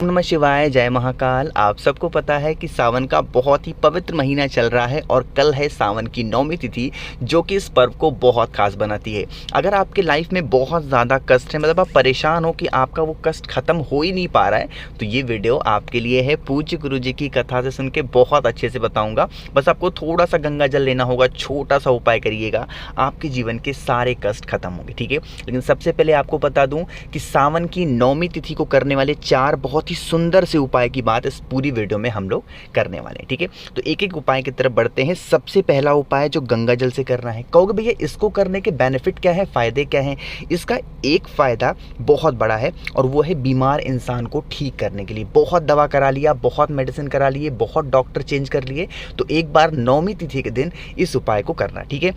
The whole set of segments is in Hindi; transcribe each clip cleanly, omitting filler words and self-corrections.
नमः शिवाय, जय महाकाल। आप सबको पता है कि सावन का बहुत ही पवित्र महीना चल रहा है और कल है सावन की 9वीं तिथि, जो कि इस पर्व को बहुत खास बनाती है। अगर आपके लाइफ में बहुत ज़्यादा कष्ट है, मतलब आप परेशान हो कि आपका वो कष्ट खत्म हो ही नहीं पा रहा है, तो ये वीडियो आपके लिए है। पूज्य गुरु जी की कथा से सुन के बहुत अच्छे से बताऊँगा। बस आपको थोड़ा सा गंगा जल लेना होगा, छोटा सा उपाय करिएगा, आपके जीवन के सारे कष्ट खत्म होंगे। ठीक है, लेकिन सबसे पहले आपको बता दूँ कि सावन की 9वीं तिथि को करने वाले 4 बहुत ही सुंदर से उपाय की बात इस पूरी वीडियो में हम लोग करने वाले हैं। ठीक है, तो एक एक उपाय की तरफ बढ़ते हैं। सबसे पहला उपाय जो गंगा जल से करना है, कहोगे भैया इसको करने के बेनिफिट क्या है, फ़ायदे क्या हैं? इसका एक फ़ायदा बहुत बड़ा है और वो है बीमार इंसान को ठीक करने के लिए। बहुत दवा करा लिया, बहुत मेडिसिन करा लिए, बहुत डॉक्टर चेंज कर लिए, तो एक बार 9वीं तिथि के दिन इस उपाय को करना। ठीक है,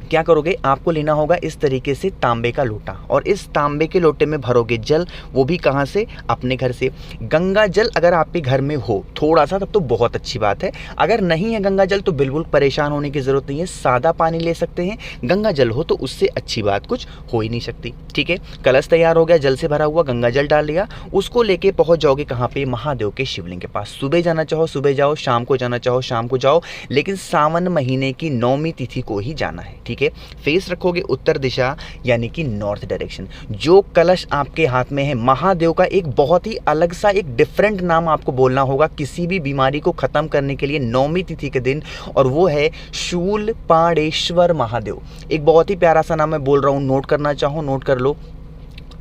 क्या करोगे, आपको लेना होगा इस तरीके से तांबे का लोटा और इस तांबे के लोटे में भरोगे जल। वो भी कहाँ से? अपने घर से। गंगा जल अगर आपके घर में हो थोड़ा सा, तब तो बहुत अच्छी बात है। अगर नहीं है गंगा जल तो बिल्कुल परेशान होने की ज़रूरत नहीं है, सादा पानी ले सकते हैं। गंगा जल हो तो उससे अच्छी बात कुछ हो ही नहीं सकती। ठीक है, कलश तैयार हो गया, जल से भरा हुआ, गंगा जल डाल लिया, उसको लेके पहुँच जाओगे कहाँ पे? महादेव के शिवलिंग के पास। सुबह जाना चाहो सुबह जाओ, शाम को जाना चाहो शाम को जाओ, लेकिन सावन महीने की 9वीं तिथि को ही जाना है। ठीक है, फेस रखोगे उत्तर दिशा यानी कि नॉर्थ डायरेक्शन। जो कलश आपके हाथ में है, महादेव का एक बहुत ही अलग सा एक डिफरेंट नाम आपको बोलना होगा किसी भी बीमारी को खत्म करने के लिए 9वीं तिथि के दिन, और वो है शूलपाणेश्वर महादेव। एक बहुत ही प्यारा सा नाम मैं बोल रहा हूँ, नोट करना चाहो नोट कर लो।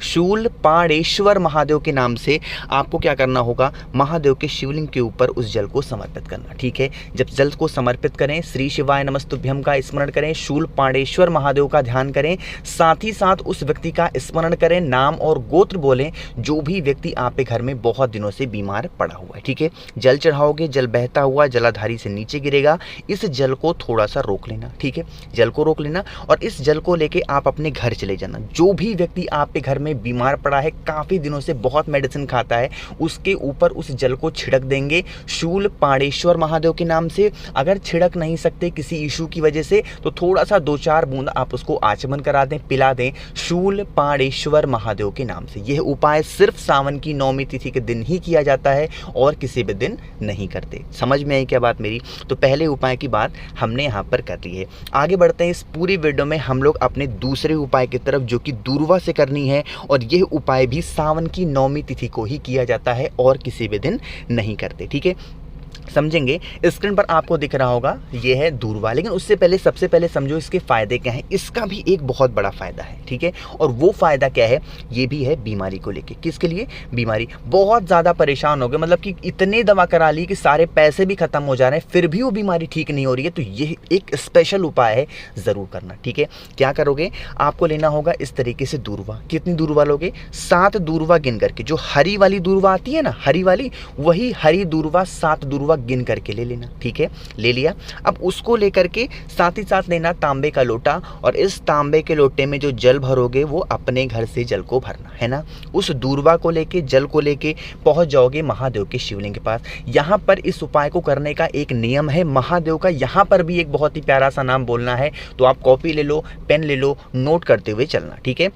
शूलपाणेश्वर महादेव के नाम से आपको क्या करना होगा, महादेव के शिवलिंग के ऊपर उस जल को समर्पित करना। ठीक है, जब जल को समर्पित करें, श्री शिवाय नमस्तुभ्यम का स्मरण करें, शूलपाणेश्वर महादेव का ध्यान करें, साथ ही साथ उस व्यक्ति का स्मरण करें, नाम और गोत्र बोलें, जो भी व्यक्ति आपके घर में बहुत दिनों से बीमार पड़ा हुआ है। ठीक है, जल चढ़ाओगे, जल बहता हुआ जलाधारी से नीचे गिरेगा, इस जल को थोड़ा सा रोक लेना। ठीक है, जल को रोक लेना और इस जल को लेके आप अपने घर चले जाना। जो भी व्यक्ति आपके घर में बीमार पड़ा है, काफी दिनों से बहुत मेडिसिन खाता है, उसके ऊपर उस जल को छिड़क देंगे शूलपाणेश्वर महादेव के नाम से। अगर छिड़क नहीं सकते किसी इशू की वजह से, तो थोड़ा सा 2-4 बूंद आप उसको आचमन करा दें, पिला दें शूलपाणेश्वर महादेव के नाम से। यह उपाय सिर्फ सावन की 9वीं तिथि के दिन ही किया जाता है और किसी भी दिन नहीं करते। समझ में आई क्या बात मेरी? तो पहले उपाय की बात हमने यहाँ पर कर ली है। आगे बढ़ते हैं, इस पूरी वीडियो में हम लोग अपने दूसरे उपाय की तरफ, जो कि दूर्वा से करनी है, और यह उपाय भी सावन की 9वीं तिथि को ही किया जाता है और किसी भी दिन नहीं करते। ठीक है, समझेंगे। स्क्रीन पर आपको दिख रहा होगा ये है दूर्वा, लेकिन उससे पहले सबसे पहले समझो इसके फायदे क्या हैं। इसका भी एक बहुत बड़ा फायदा है। ठीक है, और वो फायदा क्या है, ये भी है बीमारी को लेके। किसके लिए? बीमारी। बहुत ज़्यादा परेशान हो गए, मतलब कि इतने दवा करा ली कि सारे पैसे भी खत्म हो जा रहे हैं, फिर भी वो बीमारी ठीक नहीं हो रही है, तो ये एक स्पेशल उपाय है, ज़रूर करना। ठीक है, क्या करोगे, आपको लेना होगा इस तरीके से दूर्वा। कितनी दूर्वा लोगे? 7 दूर्वा गिन करके। जो हरी वाली दूर्वा आती है ना, हरी वाली, वही हरी दूर्वा 7 दूर्वा गिन करके ले लेना। ठीक है, ले लिया। अब उसको लेकर के साथ ही साथ लेना तांबे का लोटा, और इस तांबे के लोटे में जो जल भरोगे वो अपने घर से जल को भरना है ना। उस दूर्वा को लेके, जल को लेके पहुंच जाओगे महादेव के शिवलिंग के पास। यहाँ पर इस उपाय को करने का एक नियम है महादेव का, यहाँ पर भी एक बहुत ही प्यारा सा नाम बोलना है, तो आप कॉपी ले लो, पेन ले लो, नोट करते हुए चलना। ठीक है,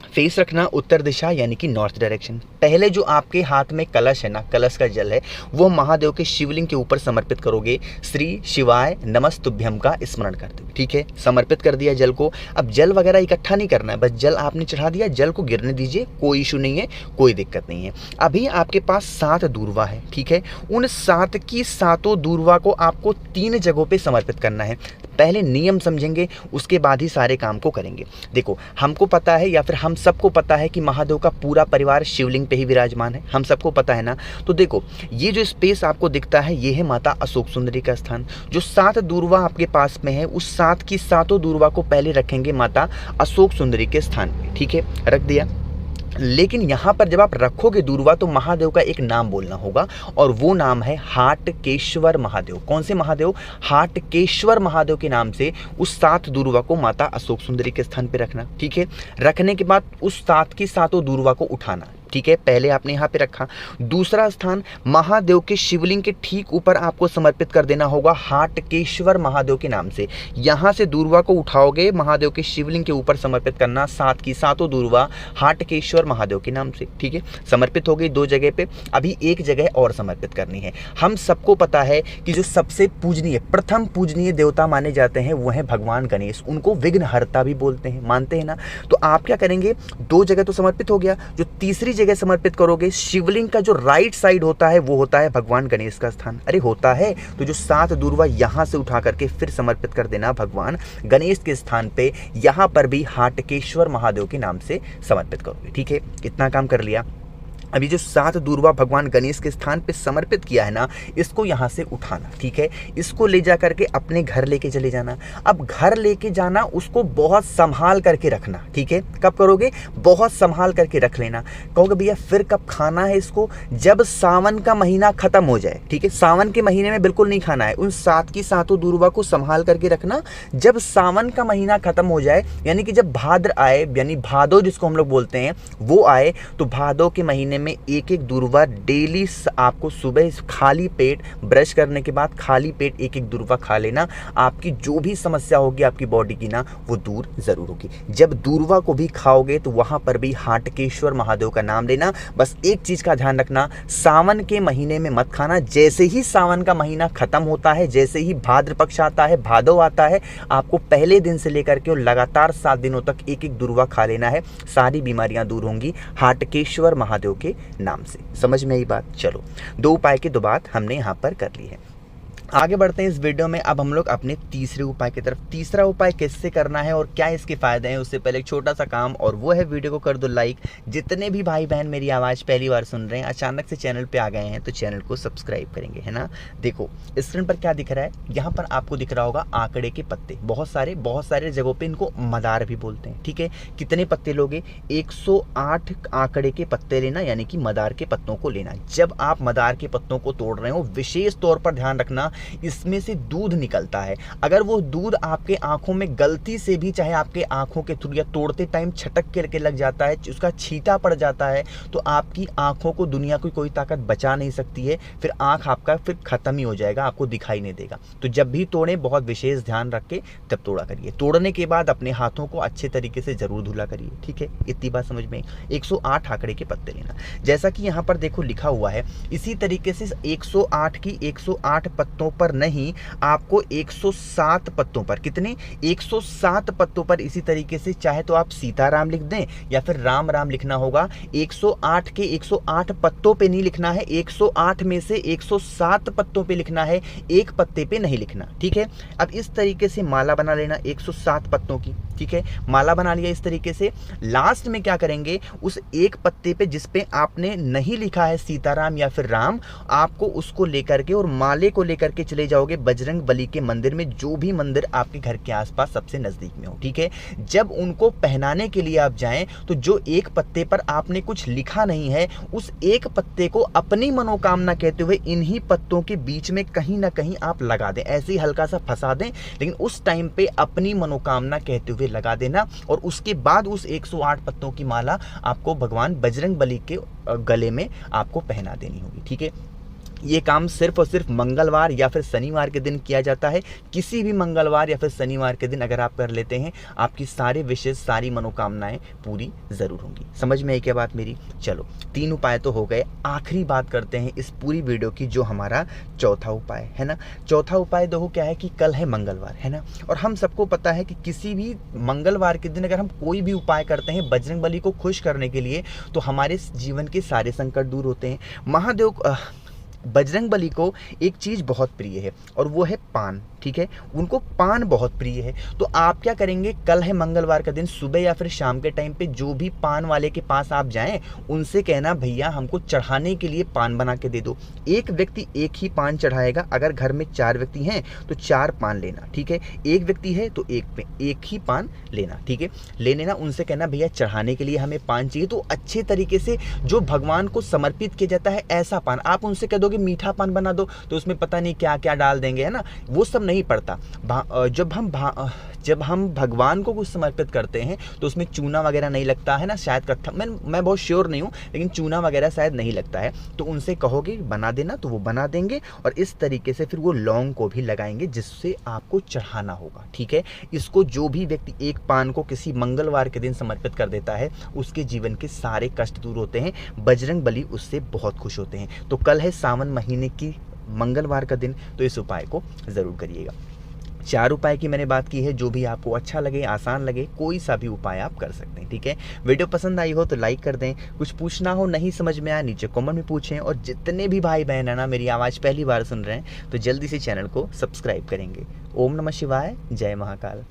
फेस रखना उत्तर दिशा यानी कि नॉर्थ डायरेक्शन। पहले जो आपके हाथ में कलश है ना, कलश का जल है, वो महादेव के शिवलिंग के ऊपर समर्पित करोगे, श्री शिवाय नमस्तुभ्यम का स्मरण करते हुए। ठीक है, समर्पित कर दिया जल को। अब जल वगैरह इकट्ठा नहीं करना है, बस जल आपने चढ़ा दिया, जल को गिरने दीजिए, कोई इशू नहीं है, कोई दिक्कत नहीं है। अभी आपके पास 7 दूर्वा है। ठीक है, उन 7 की 7 दूर्वा को आपको 3 जगहों पे समर्पित करना है। पहले नियम समझेंगे, उसके बाद ही सारे काम को करेंगे। देखो, हमको पता है, या फिर हम सबको पता है कि महादेव का पूरा परिवार शिवलिंग पे ही विराजमान है, हम सबको पता है ना। तो देखो, ये जो स्पेस आपको दिखता है, ये है माता अशोक सुंदरी का स्थान। जो 7 दूर्वा आपके पास में है, उस 7 की 7 दूर्वा को पहले रखेंगे माता अशोक सुंदरी के स्थान पे। ठीक है, रख दिया। लेकिन यहाँ पर जब आप रखोगे दूर्वा, तो महादेव का एक नाम बोलना होगा, और वो नाम है हाटकेश्वर महादेव। कौन से महादेव? हाटकेश्वर महादेव के नाम से उस 7 दूर्वा को माता अशोक सुंदरी के स्थान पे रखना। ठीक है, रखने के बाद उस 7 की 7 दूर्वा को उठाना। ठीक है, पहले आपने यहाँ पे रखा। दूसरा स्थान महादेव के शिवलिंग के ठीक ऊपर आपको समर्पित कर देना होगा हाटकेश्वर महादेव के नाम से। यहाँ से दूर्वा को उठाओगे, महादेव के शिवलिंग के ऊपर समर्पित करना, सात की सातों दूर्वा हाटकेश्वर महादेव के नाम से। ठीक है, समर्पित हो गई 2 जगह पे। अभी एक जगह और समर्पित करनी है। हम सबको पता है कि जो सबसे पूजनीय, प्रथम पूजनीय देवता माने जाते हैं वो है भगवान गणेश। उनको विघ्नहर्ता भी बोलते हैं, मानते हैं ना। तो आप क्या करेंगे, 2 जगह तो समर्पित हो गया, जो तीसरी जगह समर्पित करोगे, शिवलिंग का जो राइट साइड होता है वो होता है भगवान गणेश का स्थान। अरे होता है, तो जो 7 दूर्वा यहां से उठा करके फिर समर्पित कर देना भगवान गणेश के स्थान पे। यहां पर भी हाटकेश्वर महादेव के नाम से समर्पित करोगे। ठीक है, इतना काम कर लिया। अभी जो 7 दूर्वा भगवान गणेश के स्थान पे समर्पित किया है ना, इसको यहाँ से उठाना। ठीक है, इसको ले जा करके अपने घर लेके चले जाना। अब घर लेके जाना, उसको बहुत संभाल करके रखना। ठीक है, कब करोगे, बहुत संभाल करके रख लेना। कहोगे भैया फिर कब खाना है इसको, जब सावन का महीना खत्म हो जाए। ठीक है, सावन के महीने में बिल्कुल नहीं खाना है। उन 7 की सातों दूर्वा को संभाल करके रखना। जब सावन का महीना खत्म हो जाए, यानी कि जब भाद्र आए, यानी भादो जिसको हम लोग बोलते हैं वो आए, तो भादो के महीने में एक दूर्वा डेली आपको सुबह खाली पेट, ब्रश करने के बाद खाली पेट एक दूर्वा खा लेना। आपकी जो भी समस्या होगी आपकी बॉडी की ना, वो दूर जरूर होगी। जब दूर्वा को भी खाओगे तो वहां पर भी हाटकेश्वर महादेव का नाम लेना। बस एक चीज का ध्यान रखना, सावन के महीने में मत खाना। जैसे ही सावन का महीना खत्म होता है, जैसे ही भाद्र पक्ष आता है, भादो आता है, आपको पहले दिन से लेकर के और लगातार 7 दिनों तक एक दूर्वा खा लेना है। सारी बीमारियां दूर होंगी हाटकेश्वर महादेव के नाम से। समझ में आई बात। चलो, 2 उपाय की 2 बात हमने यहां पर कर ली है। आगे बढ़ते हैं इस वीडियो में। अब हम लोग अपने तीसरे उपाय की तरफ। तीसरा उपाय कैसे करना है और क्या इसके फायदे हैं, उससे पहले एक छोटा सा काम, और वो है वीडियो को कर दो लाइक। जितने भी भाई बहन मेरी आवाज़ पहली बार सुन रहे हैं, अचानक से चैनल पे आ गए हैं, तो चैनल को सब्सक्राइब करेंगे, है ना। देखो स्क्रीन पर क्या दिख रहा है, यहाँ पर आपको दिख रहा होगा आंकड़े के पत्ते। बहुत सारे जगहों पर इनको मदार भी बोलते हैं। ठीक है, कितने पत्ते लोगे, 108 आंकड़े के पत्ते लेना, यानी कि मदार के पत्तों को लेना। जब आप मदार के पत्तों को तोड़ रहे हो, विशेष तौर पर ध्यान रखना, इसमें से दूध निकलता है। अगर वो दूध आपके आंखों में गलती से भी, चाहे आपके आंखों के थ्रू या तोड़ते टाइम छटक करके लग जाता है, उसका छींटा पड़ जाता है, तो आपकी आंखों को दुनिया की कोई ताकत बचा नहीं सकती है। फिर आंख आपका फिर खत्म ही हो जाएगा, आपको दिखाई नहीं देगा। तो जब भी तोड़े बहुत विशेष ध्यान रख के तब तोड़ा करिए। तोड़ने के बाद अपने हाथों को अच्छे तरीके से जरूर धुला करिए। ठीक है, इतनी बात समझ में। 108 आंकड़े के पत्ते लेना, जैसा कि यहाँ पर देखो लिखा हुआ है। इसी तरीके से 108 की 108 पत्तों पर नहीं, आपको 107 पत्तों पर, कितने, 107 पत्तों पर इसी तरीके से, चाहे तो आप सीताराम लिख दें या फिर राम राम लिखना होगा। 108 के 108 पत्तों पे नहीं लिखना है, 108 में से 107 पत्तों पे लिखना है, एक पत्ते पे नहीं लिखना। ठीक है, अब इस तरीके से माला बना लेना 107 पत्तों की। ठीक है, माला बना लिया इस तरीके से। लास्ट में क्या करेंगे, उस एक पत्ते पे जिस पे आपने नहीं लिखा है सीताराम या फिर राम, आपको उसको लेकर के और माले को लेकर के चले जाओगे बजरंग बली के मंदिर में, जो भी मंदिर आपके घर के आसपास सबसे नजदीक में हो। ठीक है, जब उनको पहनाने के लिए आप जाएं, तो जो एक पत्ते पर आपने कुछ लिखा नहीं है, उस एक पत्ते को अपनी मनोकामना कहते हुए इन्हीं पत्तों के बीच में कहीं ना कहीं आप लगा दें। ऐसे ही हल्का सा फंसा दें, लेकिन उस टाइम पे अपनी मनोकामना कहते हुए लगा देना। और उसके बाद उस 108 पत्तों की माला आपको भगवान बजरंग बली के गले में आपको पहना देनी होगी। ठीक है, ये काम सिर्फ और सिर्फ मंगलवार या फिर शनिवार के दिन किया जाता है। किसी भी मंगलवार या फिर शनिवार के दिन अगर आप कर लेते हैं, आपकी सारे विशेष, सारी मनोकामनाएं पूरी जरूर होंगी। समझ में आई क्या बात मेरी। चलो, 3 उपाय तो हो गए। आखिरी बात करते हैं इस पूरी वीडियो की, जो हमारा चौथा उपाय है ना। चौथा उपाय देखो क्या है कि कल है मंगलवार, है ना, और हम सबको पता है कि किसी भी मंगलवार के दिन अगर हम कोई भी उपाय करते हैं बजरंग बली को खुश करने के लिए, तो हमारे जीवन के सारे संकट दूर होते हैं। महादेव बजरंग बली को एक चीज़ बहुत प्रिय है, और वो है पान। ठीक है, उनको पान बहुत प्रिय है। तो आप क्या करेंगे, कल है मंगलवार का दिन, सुबह या फिर शाम के टाइम पे जो भी पान वाले के पास आप जाएं, उनसे कहना भैया हमको चढ़ाने के लिए पान बना के दे दो। एक व्यक्ति एक ही पान चढ़ाएगा। अगर घर में 4 व्यक्ति हैं तो 4 पान लेना। ठीक है, एक व्यक्ति है तो एक ही पान लेना। ठीक है, ले लेना, उनसे कहना भैया चढ़ाने के लिए हमें पान चाहिए। तो अच्छे तरीके से जो भगवान को समर्पित किया जाता है ऐसा पान, आप उनसे कह दोगे मीठा पान बना दो, तो उसमें पता नहीं क्या क्या डाल देंगे, है ना, वो सब नहीं पड़ता। जब हम जब हम भगवान को कुछ समर्पित करते हैं तो उसमें चूना वगैरह नहीं लगता है ना, शायद कत्था, मैं बहुत श्योर नहीं हूँ, लेकिन चूना वगैरह शायद नहीं लगता है। तो उनसे कहोगे बना देना तो वो बना देंगे, और इस तरीके से फिर वो लौंग को भी लगाएंगे जिससे आपको चढ़ाना होगा, ठीक है। इसको जो भी व्यक्ति एक पान को किसी मंगलवार के दिन समर्पित कर देता है उसके जीवन के सारे कष्ट दूर होते हैं, बजरंग बली उससे बहुत खुश होते हैं। तो कल है सावन महीने की मंगलवार का दिन, तो इस उपाय को ज़रूर करिएगा। 4 उपाय की मैंने बात की है, जो भी आपको अच्छा लगे, आसान लगे, कोई सा भी उपाय आप कर सकते हैं, ठीक है। वीडियो पसंद आई हो तो लाइक कर दें, कुछ पूछना हो, नहीं समझ में आया, नीचे कमेंट में पूछें, और जितने भी भाई बहन है ना मेरी आवाज़ पहली बार सुन रहे हैं तो जल्दी से चैनल को सब्सक्राइब करेंगे। ओम नमः शिवाय, जय महाकाल।